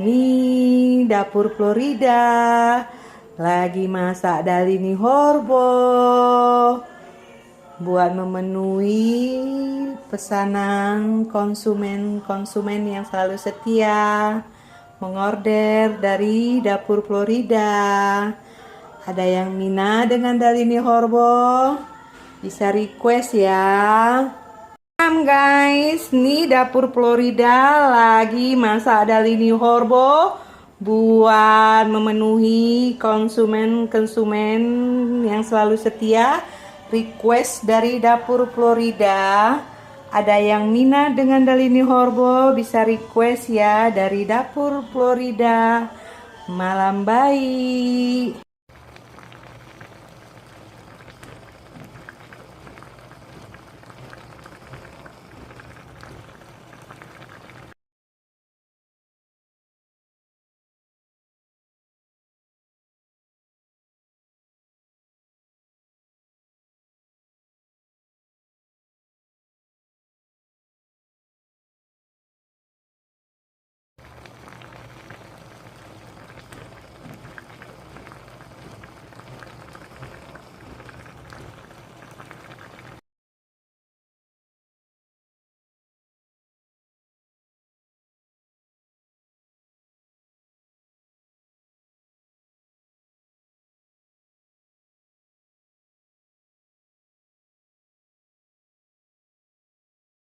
Nih, dapur Florida lagi masak dalini horbo buat memenuhi pesanan konsumen-konsumen yang selalu setia mengorder dari dapur Florida. Ada yang minat dengan dalini horbo? Bisa request ya. Guys, nih dapur Florida lagi masak dalini horbo buat memenuhi konsumen-konsumen yang selalu setia request dari dapur Florida. Ada yang minat dengan dalini horbo bisa request ya dari dapur Florida. Malam baik.